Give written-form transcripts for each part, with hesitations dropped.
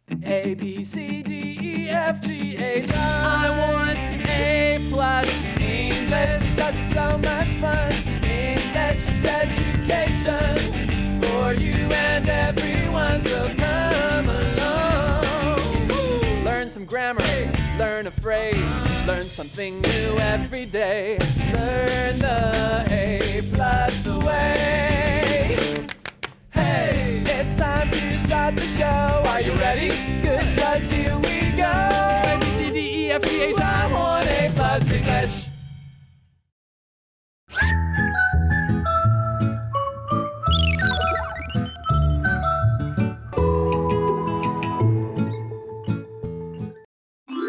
A, B, C, D, E, F, G, H, I want A+ English because it's so much fun. English education for you and everyone, so come along. Learn some grammar, learn a phrase, learn something new every day. Learn the A+ way. Hey, it's time to start the show. Are you ready? Good, 'cause here we go. A, B, C, D, E, F, G, H, I want A+ English.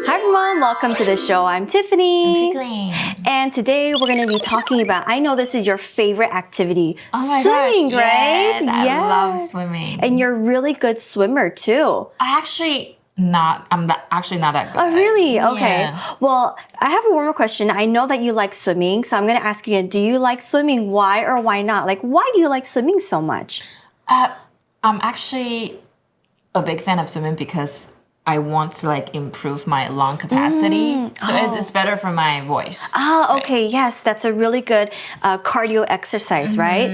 Hi everyone, welcome to the show. I'm Tiffany. I'm Pickling. And today we're going to be talking about, I know this is your favorite activity, Oh my swimming, God. right? Yes, I love swimming. And you're a really good swimmer too. I'm actually not that good. Oh, really? Okay. Yeah. Well, I have a one more question. I know that you like swimming, so I'm going to ask you again, do you like swimming? Why or why not? Like, why do you like swimming so much? I'm actually a big fan of swimming because I want to improve my lung capacity. So it's better for my voice. Ah, okay. Right. Yes, that's a really good cardio exercise, right?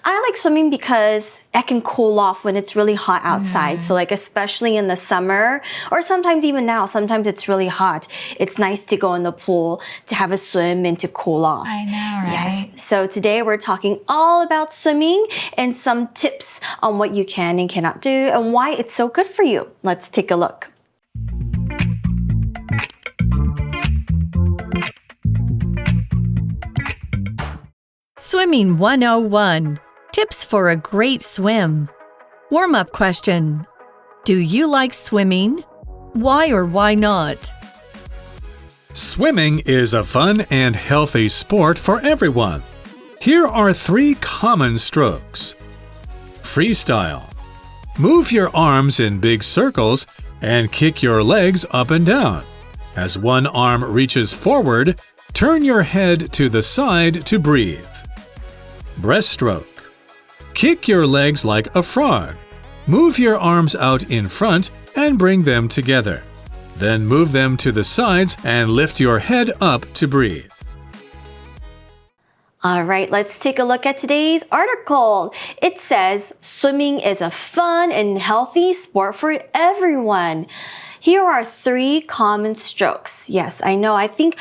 I like swimming because I can cool off when it's really hot outside. So especially in the summer or sometimes even now, sometimes it's really hot. It's nice to go in the pool, to have a swim and to cool off. I know, right? Yes. So today we're talking all about swimming and some tips on what you can and cannot do and why it's so good for you. Let's take a look. Swimming 101. Tips for a great swim. Warm-up question. Do you like swimming? Why or why not? Swimming is a fun and healthy sport for everyone. Here are 3 common strokes. Freestyle. Move your arms in big circles and kick your legs up and down. As one arm reaches forward, turn your head to the side to breathe. Breaststroke. Kick your legs like a frog. Move your arms out in front and bring them together. Then move them to the sides and lift your head up to breathe. All right, let's take a look at today's article. It says, swimming is a fun and healthy sport for everyone. Here are 3 common strokes. Yes, I know. I think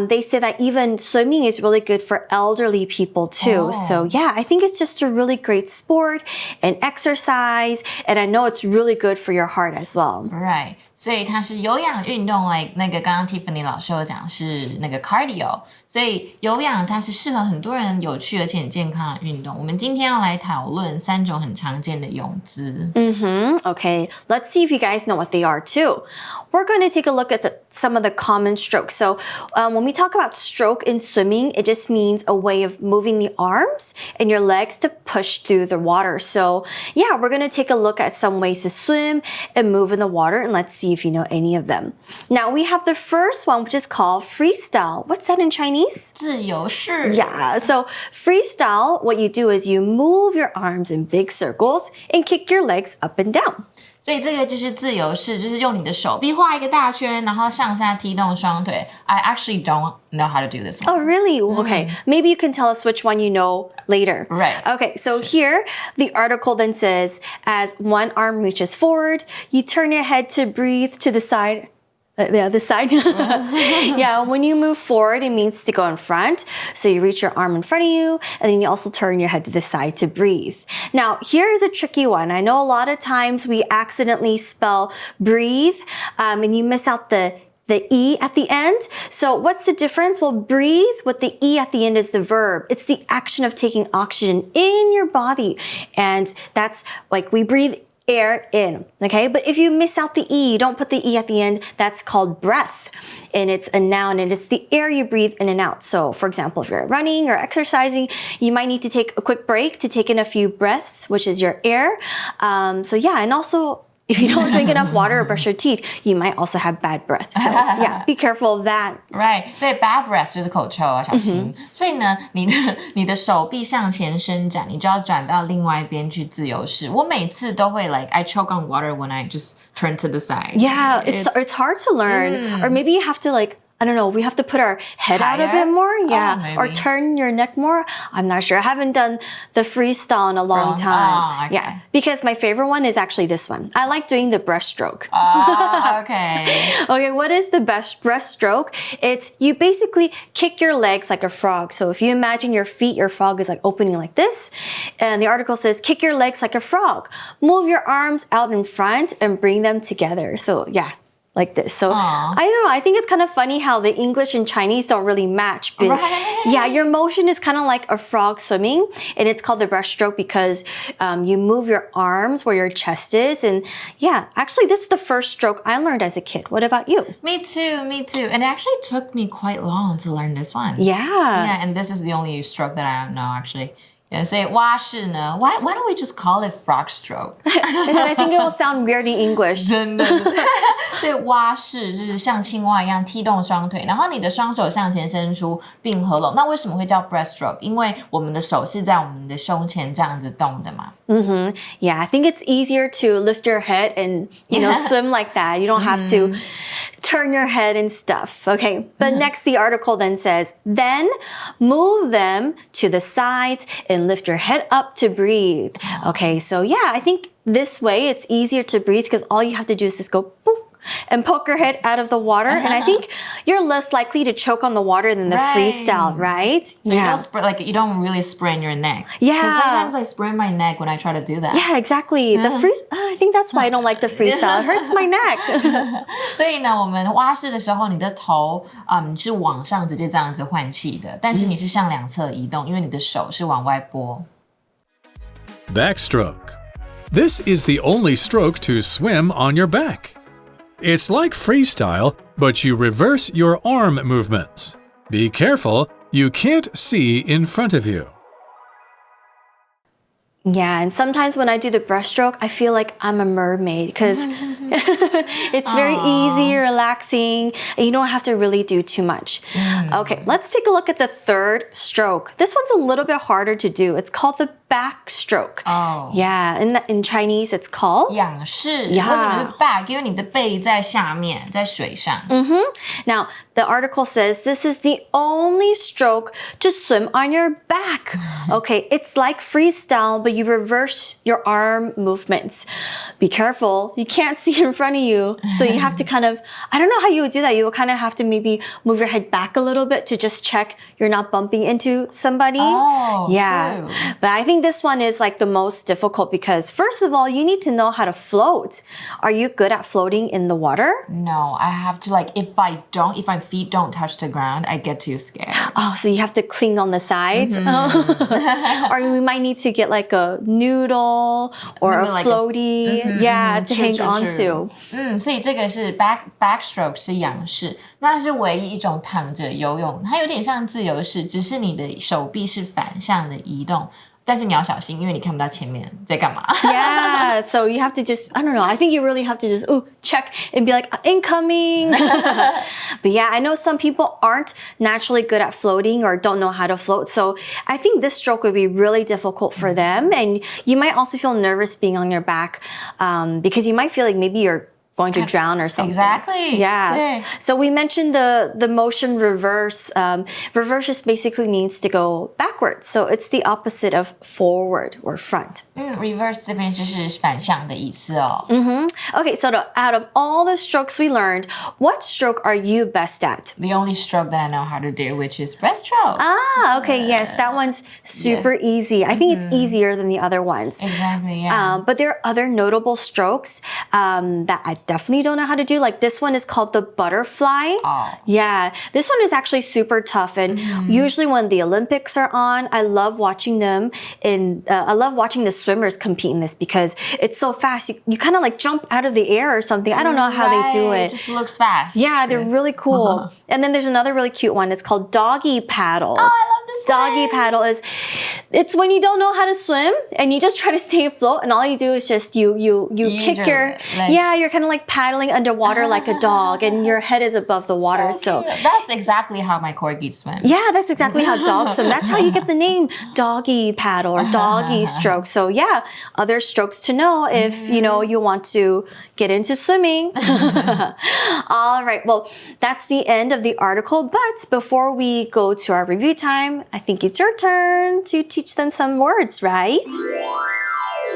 they say that even swimming is really good for elderly people too. So yeah, I think it's just a really great sport and exercise. And I know it's really good for your heart as well. Right. 所以它是有氧运动 那个刚刚 Tiffany 老师有讲是那个 cardio， 所以有氧它是适合很多人有趣而且很健康的运动。我们今天要来讨论3种很常见的泳姿。Okay, let's see if you guys know what they are too. We're going to take a look at some of the common strokes. So when we talk about stroke in swimming, it just means a way of moving the arms and your legs to push through the water. So yeah, we're going to take a look at some ways to swim and move in the water, and let's see if you know any of them. Now we have the first one, which is called freestyle. What's that in Chinese? 自由式. Yeah, so freestyle, what you do is you move your arms in big circles and kick your legs up and down. 所以这个就是自由式，就是用你的手臂画一个大圈，然后上下踢动双腿。I actually don't know how to do this one. Oh, really? Okay. Maybe you can tell us which one you know later. Right. Okay, so here the article then says, as one arm reaches forward, you turn your head to breathe to the side. The other side. Yeah, when you move forward, it means to go in front. So you reach your arm in front of you, and then you also turn your head to the side to breathe. Now, here's a tricky one. I know a lot of times we accidentally spell breathe, and you miss out the E at the end. So what's the difference? Well, breathe with the E at the end is the verb. It's the action of taking oxygen in your body. And that's like we breathe air in, okay? But if you miss out the E, you don't put the E at the end, that's called breath. And it's a noun, and it's the air you breathe in and out. So for example, if you're running or exercising, you might need to take a quick break to take in a few breaths, which is your air. So yeah, and also if you don't drink enough water or brush your teeth, you might also have bad breath. So yeah, be careful of that. Right， 所以 bad breath 就是口臭啊，小心。所以呢，你的手臂向前伸展，你就要转到另外一边去自由式。我每次都会 I choke on water when I just turn to the side. Yeah, it's hard to learn. Or maybe you have to I don't know, we have to put our head out a bit more. Yeah. Or turn your neck more. I'm not sure. I haven't done the freestyle in a long time. Okay. Yeah. Because my favorite one is actually this one. I like doing the breaststroke. Okay. Okay, what is the best breaststroke? It's you basically kick your legs like a frog. So if you imagine your feet, your frog is opening like this. And the article says, kick your legs like a frog. Move your arms out in front and bring them together. So yeah. Like this. So I don't know. I think it's kind of funny how the English and Chinese don't really match. But yeah, your motion is kind of like a frog swimming, and it's called the breaststroke because you move your arms where your chest is. And yeah, actually, this is the first stroke I learned as a kid. What about you? Me too. And it actually took me quite long to learn this one. Yeah. And this is the only stroke that I don't know actually. Yeah, say 蛙式呢? Why don't we just call it frog stroke? And then I think it will sound weird in English. 真的。所以蛙式就是像青蛙一样踢动双腿，然后你的双手向前伸出并合拢。那为什么会叫 breaststroke? 因为我们的手是在我们的胸前这样子动的嘛。Yeah, I think it's easier to lift your head and swim like that. You don't have to turn your head and stuff. Okay, but next the article then says, then move them to the sides and lift your head up to breathe. Okay, so yeah, I think this way it's easier to breathe because all you have to do is just go boop and poke your head out of the water. And I think you're less likely to choke on the water than the freestyle, right? So you don't really sprain your neck. Yeah. Because sometimes I sprain my neck when I try to do that. Yeah, exactly. The I think that's why I don't like the freestyle. It hurts my neck. 所以呢，我们蛙式的时候，你的头是往上直接这样子换气的，但是你是向两侧移动，因为你的手是往外拨。Backstroke. This is the only stroke to swim on your back. It's like freestyle, but you reverse your arm movements. Be careful, you can't see in front of you. Yeah, and sometimes when I do the breaststroke, I feel like I'm a mermaid because it's very easy, relaxing, and you don't have to really do too much. Okay, let's take a look at the third stroke. This one's a little bit harder to do. It's called the backstroke. Oh. Yeah, in Chinese it's called 仰式。Yeah. 为什么是 back? 因为你的背在下面，在水上。Now, the article says this is the only stroke to swim on your back. Okay, it's like freestyle, but you reverse your arm movements. Be careful, you can't see in front of you. So you have to kind of, I don't know how you would do that. You would kind of have to maybe move your head back a little bit to just check you're not bumping into somebody. Oh, yeah. True. But I think this one is the most difficult because first of all, you need to know how to float. Are you good at floating in the water? No, I have to if my feet don't touch the ground, I get too scared. Oh, so you have to cling on the sides? Or we might need to get a noodle or a floaty, to hang on to. 所以这个是 backstroke 是仰式，那是唯一一种躺着游泳，它有点像自由式，只是你的手臂是反向的移动。但是你要小心，因为你看不到前面在干嘛。Yeah, so you have to just, I don't know, I think you really have to just check and be like, incoming. But yeah, I know some people aren't naturally good at floating or don't know how to float. So I think this stroke would be really difficult for them. And you might also feel nervous being on your back because you might feel like maybe you're going to drown or something. Exactly. Yeah. 对。 So we mentioned the motion reverse. Reverse just basically means to go backwards. So it's the opposite of forward or front. Reverse 这边就是反向的意思哦。Okay, so out of all the strokes we learned, what stroke are you best at? The only stroke that I know how to do, which is breaststroke. Ah, okay, yes, that one's super easy. I think it's easier than the other ones. Exactly, yeah. But there are other notable strokes that I definitely don't know how to do. Like this one is called the butterfly. Oh. Yeah, this one is actually super tough. And usually when the Olympics are on, I love watching them. I love watching the swimmers compete in this because it's so fast. You kind of like jump out of the air or something. I don't know how they do it. It just looks fast. Yeah, they're really cool. And then there's another really cute one. It's called doggy paddle. Oh, I love this Doggy one. paddle it's when you don't know how to swim and you just try to stay afloat, and all you do is just you kick your legs. Yeah, you're kind of like paddling underwater like a dog, and your head is above the water. So that's exactly how my corgis swim. yeah, that's exactly how dogs swim. That's how you get the name doggy paddle or doggy stroke. So yeah, other strokes to know if you want to get into swimming. All right, well, that's the end of the article. But before we go to our review time, I think it's your turn to teach them some words, right?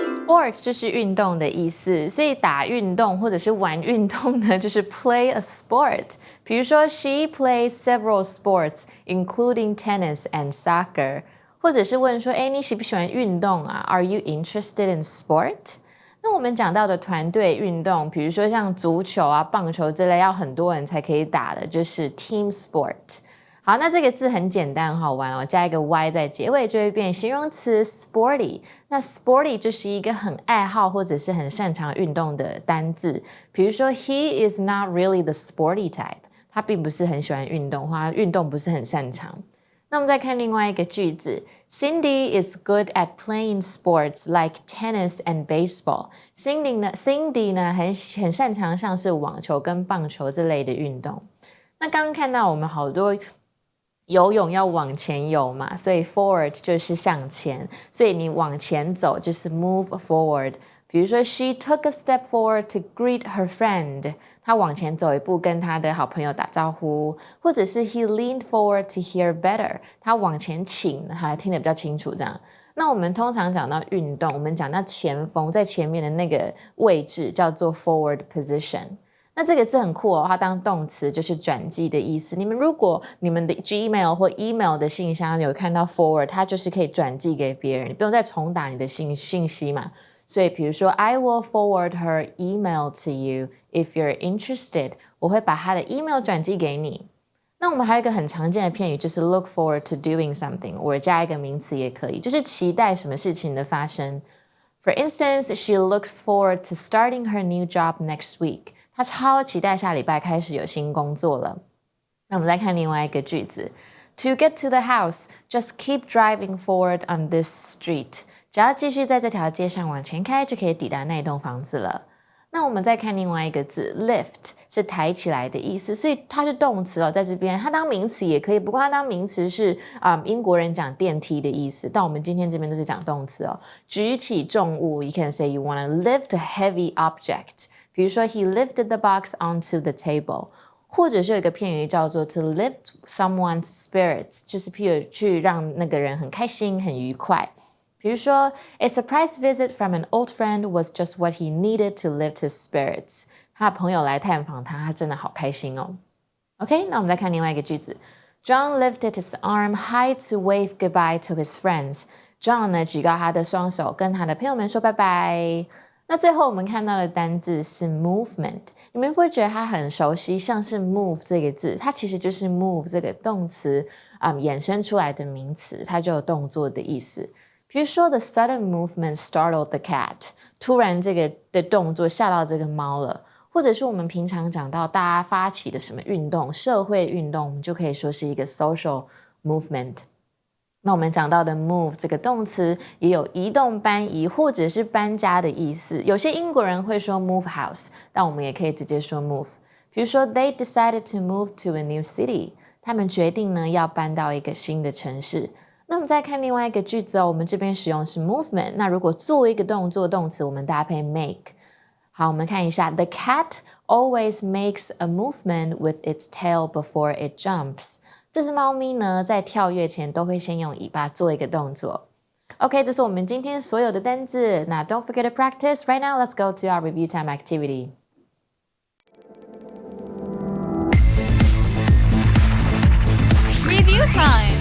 Sports 就是运动的意思，所以打运动或者是玩运动呢，就是 play a sport。比如说 she plays several sports, including tennis and soccer。或者是问说，你喜不喜欢运动啊 ？Are you interested in sport？ 那我们讲到的团队运动，比如说像足球啊、棒球这类要很多人才可以打的，就是 team sport。好，那这个字很简单，很好玩哦，加一个 y 在结尾就会变形容词 sporty。那 sporty 就是一个很爱好或者是很擅长运动的单字。比如说 he is not really the sporty type， 他并不是很喜欢运动，或他运动不是很擅长。那我们再看另外一个句子 Cindy is good at playing sports like tennis and baseball. Cindy 呢很擅长像是网球跟棒球这类的运动。那刚刚看到我们好多游泳要往前游嘛，所以 forward 就是向前，所以你往前走就是 move forward。比如说 she took a step forward to greet her friend， 她往前走一步跟她的好朋友打招呼，或者是 he leaned forward to hear better， 他往前倾，还听得比较清楚这样。那我们通常讲到运动，我们讲到前锋在前面的那个位置叫做 forward position。那这个字很酷哦，它当动词就是转寄的意思。如果你们的 Gmail 或 email 的信箱有看到 forward， 它就是可以转寄给别人，你不用再重打你的信息嘛。所以比如说 I will forward her email to you if you're interested， 我会把她的 email 转寄给你。那我们还有一个很常见的片语就是 look forward to doing something， 我加一个名词也可以，就是期待什么事情的发生。For instance, she looks forward to starting her new job next week。他超期待下礼拜开始有新工作了。那我们再看另外一个句子 To get to the house, just keep driving forward on this street. 只要继续在这条街上往前开，就可以抵达那栋房子了。那我们再看另外一个字 lift 是抬起来的意思，所以它是动词哦，在这边它当名词也可以，不过它当名词是英国人讲电梯的意思，但我们今天这边都是讲动词哦。举起重物 You can say you want to lift a heavy object， 比如说 he lifted the box onto the table， 或者是有一个片语叫做 to lift someone's spirits， 就是譬如去让那个人很开心很愉快。比如说 A surprise visit from an old friend was just what he needed to lift his spirits。 他的朋友来探访他，他真的好开心哦。 OK， 那我们再看另外一个句子 John lifted his arm high to wave goodbye to his friends。 John 呢举高他的双手跟他的朋友们说拜拜。那最后我们看到的单字是 movement， 你们会不会觉得它很熟悉，像是 move 这个字，它其实就是 move 这个动词衍生出来的名词，它就有动作的意思。比如说 the sudden movement startled the cat， 突然这个的动作吓到这个猫了。或者是我们平常讲到大家发起的什么运动，社会运动，我们就可以说是一个 social movement。那我们讲到的 move 这个动词也有移动搬移或者是搬家的意思，有些英国人会说 move house， 但我们也可以直接说 move。比如说 they decided to move to a new city， 他们决定呢要搬到一个新的城市。那我们再看另外一个句子哦，我们这边使用是 movement， 那如果做一个动作动词我们搭配 make。 好，我们看一下 The cat always makes a movement with its tail before it jumps。 这只猫咪呢在跳跃前都会先用尾巴做一个动作。 OK， 这是我们今天所有的单字，那 don't forget to practice. Right now, let's go to our review time activity. Review time!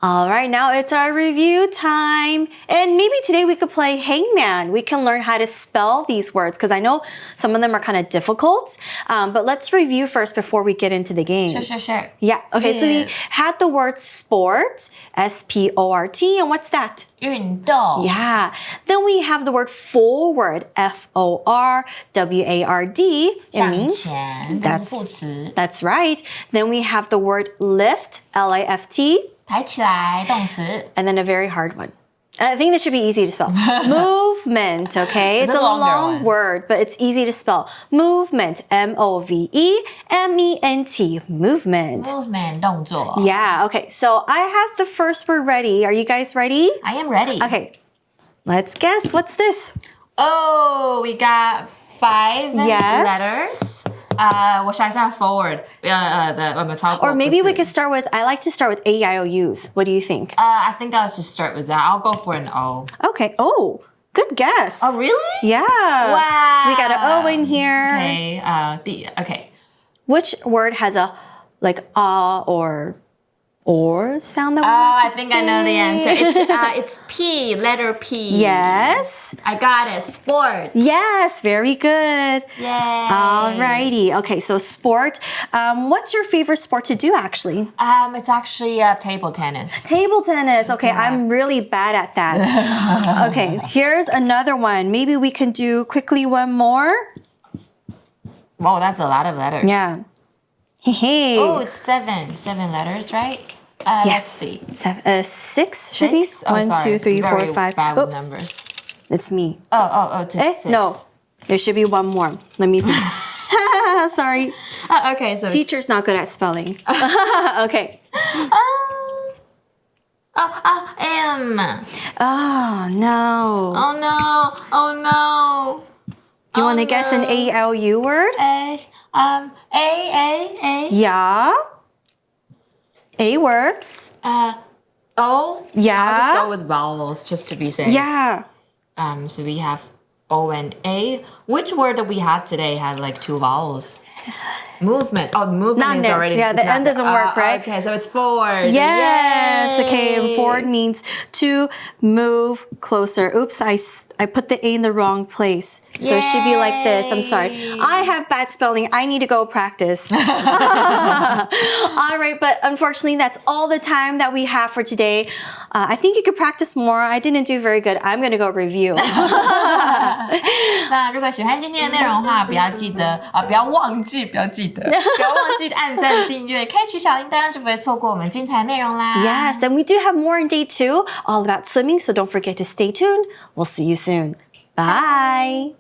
All right, now it's our review time. And maybe today we could play Hangman. We can learn how to spell these words because I know some of them are kind of difficult. But let's review first before we get into the game. Sure. Yeah, okay, so we had the word sport, S-P-O-R-T, and what's that? 运动 Yeah. Then we have the word forward, F-O-R-W-A-R-D. It 向 means 前，它是副词， that's right. Then we have the word lift, L-I-F-T. 抬起来，动词。 And then a very hard one. I think this should be easy to spell. Movement, okay? It's a long word, but it's easy to spell. Movement, M-O-V-E-M-E-N-T, movement. Movement 动作。 Yeah, okay. So I have the first word ready. Are you guys ready? I am ready. Okay. Let's guess. What's this? Oh, we got 5 Yes. letters. 我想一下 forward. 我们超过 Or maybe 不是 we could start with, I like to start with A-I-O-U's. What do you think? I think I'll just start with that. I'll go for an O. Okay. Oh, good guess. Oh, really? Yeah. Wow. We got an O in here. Okay. Okay. Which word has a like or sound that we like I to think I know the answer. It's P, letter P. Yes. I got it. Sport. Yes, very good. Yay. Alrighty. Okay, so sport. What's your favorite sport to do actually? It's actually table tennis. Table tennis. Okay, I'm really bad at that. Okay, here's another one. Maybe we can do quickly one more. Whoa, that's a lot of letters. Yeah. Hey. Oh, it's 7 letters, right? Let's Yes. see. 6 should be. 6? Oh, 1, sorry. 2, 3, 4, Very 5. bad with Oops. numbers. It's me. Oh, just 6. No. There should be one more. Let me think. Sorry. Okay, so Teacher's not good at spelling. Okay. M. Oh, no. Oh no. Do you want to guess an A-L-U word? A. Yeah. A works. O. Yeah. I'll just go with vowels just to be safe. Yeah. So we have O and A. Which word that we had today had like 2 vowels? Movement. Oh, movement Not is there. already. Yeah, the end doesn't work, right? Okay, so it's forward. Yes. Yay. Okay, and forward means to move closer. Oops, I put the A in the wrong place. So it should be like this. I'm sorry. I have bad spelling. I need to go practice. All right, but unfortunately, that's all the time that we have for today. I think you could practice more. I didn't do very good. I'm going to go review. 那如果喜欢今天的内容的话，不要忘记按赞、订阅、开启小铃铛，就不会错过我们精彩的内容啦。Yes, and we do have more in day 2, all about swimming, so don't forget to stay tuned. We'll see you soon. Bye.